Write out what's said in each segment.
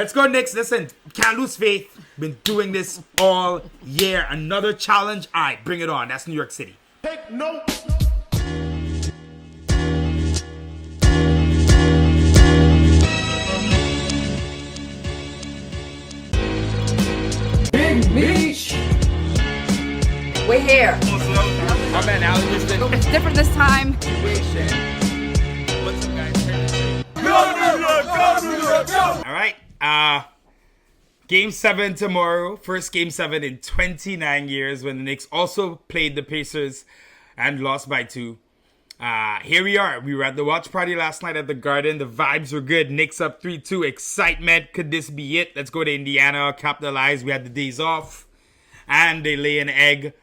Let's go, Knicks. Listen, can't lose faith. Been doing this all year. Another challenge. All right, bring it on. That's New York City. Take notes. Big Beach. We're here. My man, Alan, listen. It's different this time. What's up, guys? All right. Game 7 tomorrow. First Game 7 in 29 years when the Knicks also played the Pacers and lost by 2. Here we are. We were at the watch party last night at the Garden. The vibes were good. Knicks up 3-2. Excitement. Could this be it? Let's go to Indiana. Capitalize. We had the days off. And they lay an egg.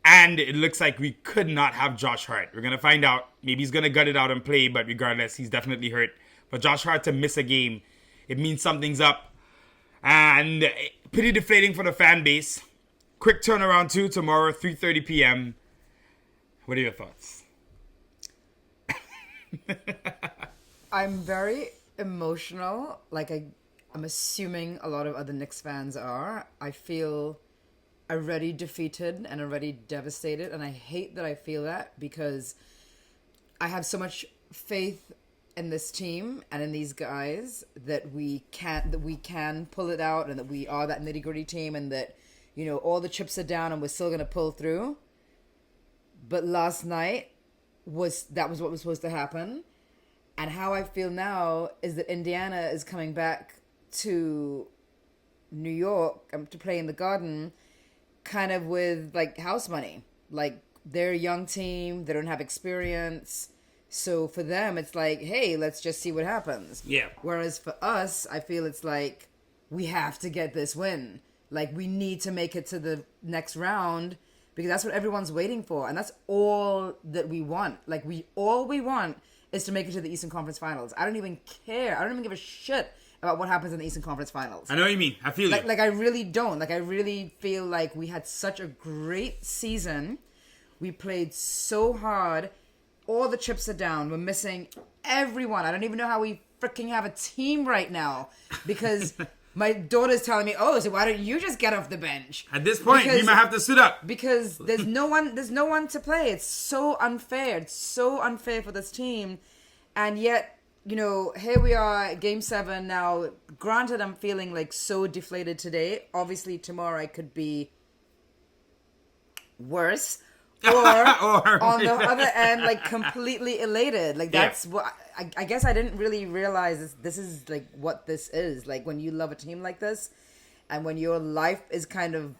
And it looks like we could not have Josh Hart. We're going to find out. Maybe he's going to gut it out and play. But regardless, he's definitely hurt. For Josh Hart to miss a game, it means something's up. And pretty deflating for the fan base. Quick turnaround too tomorrow, 3:30 p.m. What are your thoughts? I'm very emotional. Like I'm assuming a lot of other Knicks fans are. I feel already defeated and already devastated. And I hate that I feel that because I have so much faith in this team and in these guys that we can pull it out and that we are that nitty-gritty team and that, you know, all the chips are down and we're still going to pull through. But last night was what was supposed to happen. And how I feel now is that Indiana is coming back to New York to play in the Garden kind of with like house money. Like they're a young team, they don't have experience. So for them, it's like, hey, let's just see what happens. Yeah. Whereas for us, I feel it's like, we have to get this win. Like, we need to make it to the next round because that's what everyone's waiting for. And that's all that we want. Like, all we want is to make it to the Eastern Conference Finals. I don't even care. I don't even give a shit about what happens in the Eastern Conference Finals. I know what you mean. I feel you. you. Like, I really don't. Like, I really feel like we had such a great season. We played so hard. All the chips are down. We're missing everyone. I don't even know how we freaking have a team right now because my daughter's telling me, "Oh, so why don't you just get off the bench?" At this point, we might have to suit up because there's no one to play. It's so unfair. It's so unfair for this team, and yet, you know, here we are, Game 7 now. Granted, I'm feeling like so deflated today. Obviously, tomorrow I could be worse. Or on the other end, like completely elated. Like that's what I guess I didn't really realize this is like what this is. Like when you love a team like this and when your life is kind of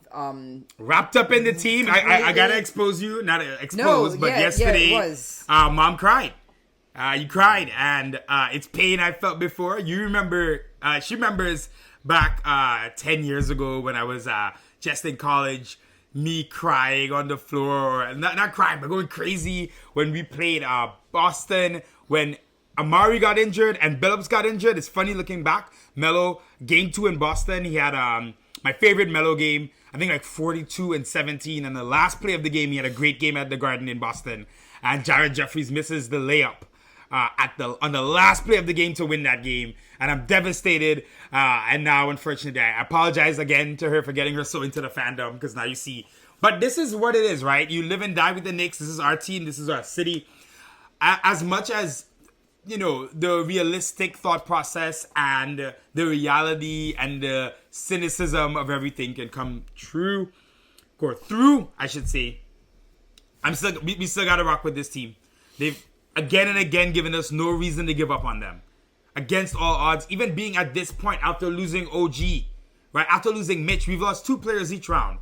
wrapped up in the team. I gotta expose you. Not expose, but yesterday it was. Mom cried. You cried and it's pain I felt before. You remember she remembers back 10 years ago when I was just in college. Me crying on the floor, not crying, but going crazy when we played Boston, when Amari got injured and Billups got injured. It's funny looking back. Melo, Game 2 in Boston, he had my favorite Melo game, I think like 42 and 17, and the last play of the game, he had a great game at the Garden in Boston, and Jared Jeffries misses the layup on the last play of the game to win that game, and I'm devastated. And now, unfortunately, I apologize again to her for getting her so into the fandom because now you see. But this is what it is, right? You live and die with the Knicks. This is our team. This is our city. As much as, you know, the realistic thought process and the reality and the cynicism of everything can come true, or through, I should say. We still got to rock with this team. They've again and again given us no reason to give up on them. Against all odds, even being at this point after losing OG, right? After losing Mitch, we've lost 2 players each round.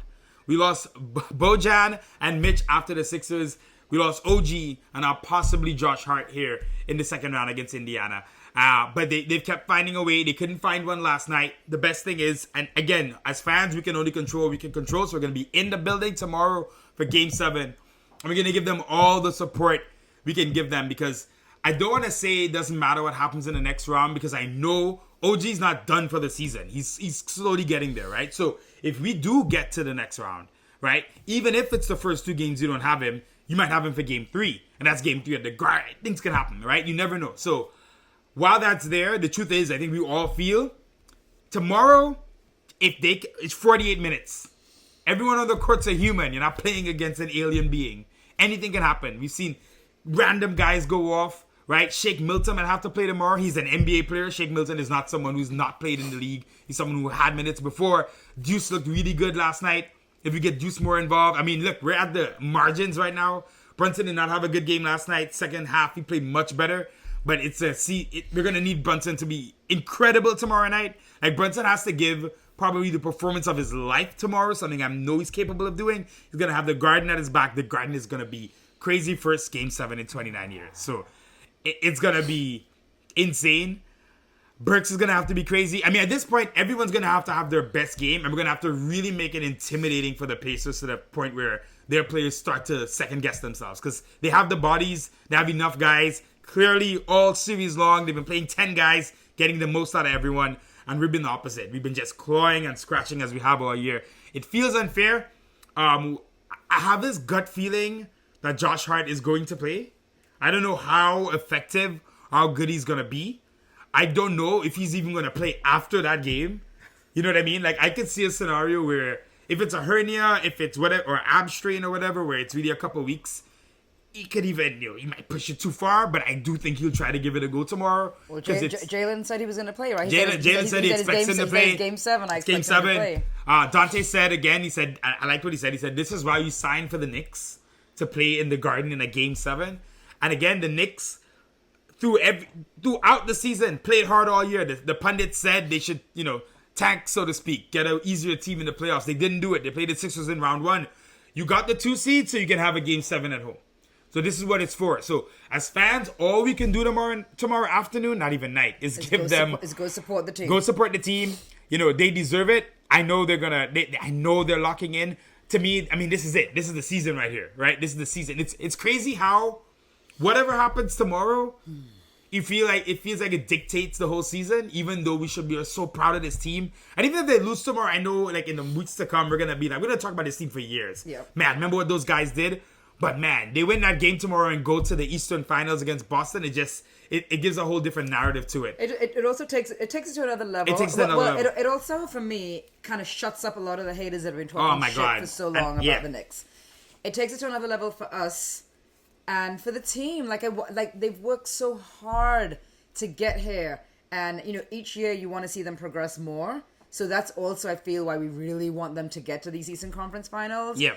We lost Bojan and Mitch after the Sixers. We lost OG and now possibly Josh Hart here in the second round against Indiana. But they've kept finding a way. They couldn't find one last night. The best thing is, and again, as fans, we can only control what we can control. So we're going to be in the building tomorrow for Game 7. And we're going to give them all the support we can give them because I don't want to say it doesn't matter what happens in the next round because I know OG's not done for the season. He's slowly getting there, right? So if we do get to the next round, right, even if it's the first 2 games you don't have him, you might have him for Game 3. And that's Game 3 at the Garden. Things can happen, right? You never know. So while that's there, the truth is I think we all feel tomorrow, it's 48 minutes. Everyone on the court's a human. You're not playing against an alien being. Anything can happen. We've seen random guys go off, right? Shake Milton might have to play tomorrow. He's an NBA player. Shake Milton is not someone who's not played in the league. He's someone who had minutes before. Deuce looked really good last night. If we get Deuce more involved, I mean, look, we're at the margins right now. Brunson did not have a good game last night. Second half, he played much better. But we're going to need Brunson to be incredible tomorrow night. Like, Brunson has to give probably the performance of his life tomorrow, something I know he's capable of doing. He's going to have the Garden at his back. The Garden is going to be crazy first Game 7 in 29 years. So it's going to be insane. Burks is going to have to be crazy. I mean, at this point, everyone's going to have their best game, and we're going to have to really make it intimidating for the Pacers to the point where their players start to second-guess themselves because they have the bodies, they have enough guys. Clearly, all series long, they've been playing 10 guys, getting the most out of everyone, and we've been the opposite. We've been just clawing and scratching as we have all year. It feels unfair. I have this gut feeling that Josh Hart is going to play. I don't know how effective, how good he's going to be. I don't know if he's even going to play after that game. You know what I mean? Like, I could see a scenario where if it's a hernia, if it's whatever, or ab strain or whatever, where it's really a couple weeks, he could even, he might push it too far, but I do think he'll try to give it a go tomorrow. Well, Jalen said he was going to play, right? Jalen said he expects him to play. Game 7, I expect Game 7. him to play. Dante said again, he said, I liked what he said. He said, this is why you signed for the Knicks, to play in the Garden in a Game 7. And again, the Knicks, throughout the season, played hard all year. The pundits said they should, tank, so to speak, get an easier team in the playoffs. They didn't do it. They played the Sixers in round 1. You got the 2 seed, so you can have a Game 7 at home. So this is what it's for. So as fans, all we can do tomorrow afternoon, not even night, is go support the team. Go support the team. They deserve it. I know I know they're locking in. To me, I mean, this is it. This is the season right here, right? This is the season. It's crazy how whatever happens tomorrow, it feels like it dictates the whole season, even though we should be so proud of this team. And even if they lose tomorrow, I know like in the weeks to come, we're going to talk about this team for years. Yeah. Man, remember what those guys did? But man, they win that game tomorrow and go to the Eastern Finals against Boston. It gives a whole different narrative to it. It also takes it to another level. It takes it to another level. It also, for me, kind of shuts up a lot of the haters that have been talking shit for so long about the Knicks. It takes it to another level for us and for the team. Like they've worked so hard to get here, and each year you want to see them progress more. So that's also, I feel, why we really want them to get to these Eastern Conference Finals. Yeah.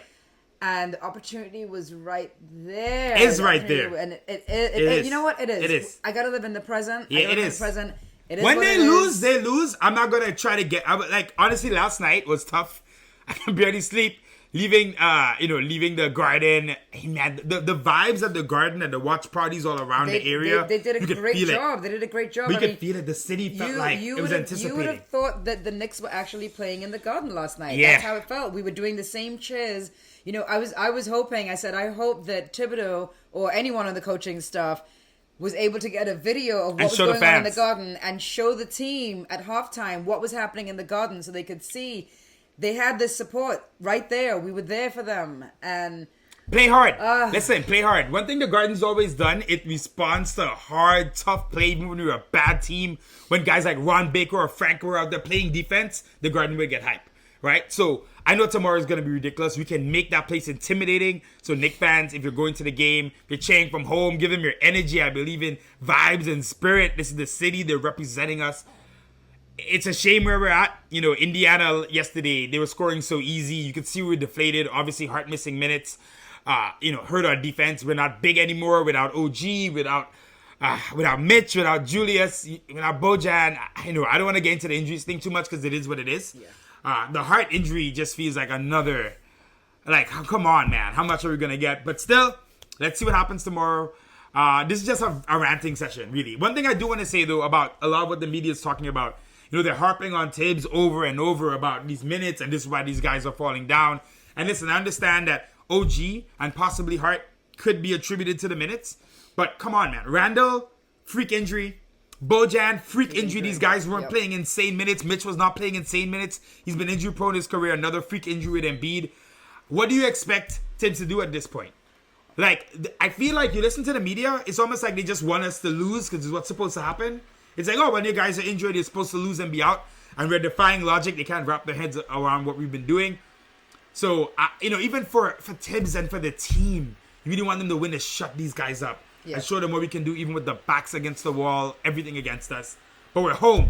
And the opportunity was right there. It's right there. And it you know what? It is. It is. I gotta live in the present. Yeah, it is. It is when they lose, they lose. I'm not gonna try to get. Honestly, last night was tough. I can barely sleep. Leaving the Garden. Hey, man, the vibes at the Garden and the watch parties all around the area. They did a great job. They did a great job. We could feel it. The city felt like it was anticipating. You would have thought that the Knicks were actually playing in the Garden last night. Yeah. That's how it felt. We were doing the same cheers. I was hoping. I said, I hope that Thibodeau or anyone on the coaching staff was able to get a video of what was going on in the Garden and show the team at halftime what was happening in the Garden so they could see. They had this support right there. We were there for them. And play hard. Listen, play hard. One thing the Garden's always done, it responds to hard, tough play. Even when you're a bad team, when guys like Ron Baker or Frank were out there playing defense, the Garden will get hype, right? So I know tomorrow is going to be ridiculous. We can make that place intimidating. So Knick fans, if you're going to the game, if you're cheering from home, give them your energy. I believe in vibes and spirit. This is the city. They're representing us. It's a shame where we're at. Indiana yesterday, they were scoring so easy. You could see we were deflated. Obviously, Hart missing minutes. Hurt our defense. We're not big anymore without OG, without Mitch, without Julius, without Bojan. I don't want to get into the injuries thing too much because it is what it is. Yeah. The Hart injury just feels like another, come on, man. How much are we going to get? But still, let's see what happens tomorrow. This is just a ranting session, really. One thing I do want to say, though, about a lot of what the media is talking about, they're harping on Tibbs over and over about these minutes, and this is why these guys are falling down. And listen, I understand that OG and possibly Hart could be attributed to the minutes, but come on, man. Randall, freak injury. Bojan, freak injury. These guys weren't playing insane minutes. Mitch was not playing insane minutes. He's been injury prone his career. Another freak injury with Embiid. What do you expect Tibbs to do at this point? I feel like you listen to the media, it's almost like they just want us to lose because it's what's supposed to happen. It's like, when your guys are injured, you're supposed to lose and be out. and we're defying logic. They can't wrap their heads around what we've been doing. So, even for Tibbs and for the team, you really want them to win to shut these guys up and show them what we can do, even with the backs against the wall, everything against us. But we're home.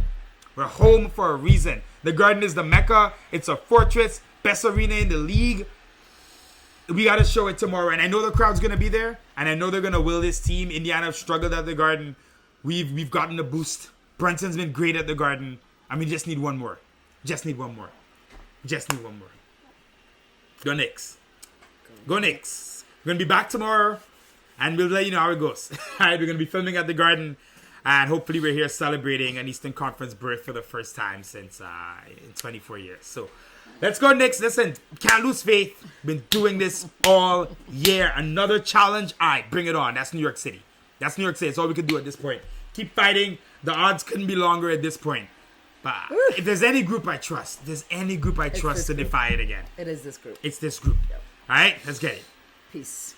We're home for a reason. The Garden is the Mecca. It's a fortress. Best arena in the league. We got to show it tomorrow. And I know the crowd's going to be there. And I know they're going to will this team. Indiana have struggled at the Garden. We've gotten the boost. Brunson's been great at the Garden. And we just need one more. Just need one more. Go Knicks. Go Knicks. We're going to be back tomorrow. And we'll let you know how it goes. All right, we're going to be filming at the Garden. And hopefully we're here celebrating an Eastern Conference berth for the first time since in 24 years. So let's go, Knicks. Listen, can't lose faith. Been doing this all year. Another challenge. All right, bring it on. That's New York City. That's all we can do at this point. Keep fighting. The odds couldn't be longer at this point. But if there's any group I trust, to defy it again. It is this group. It's this group. Yep. All right, let's get it. Peace.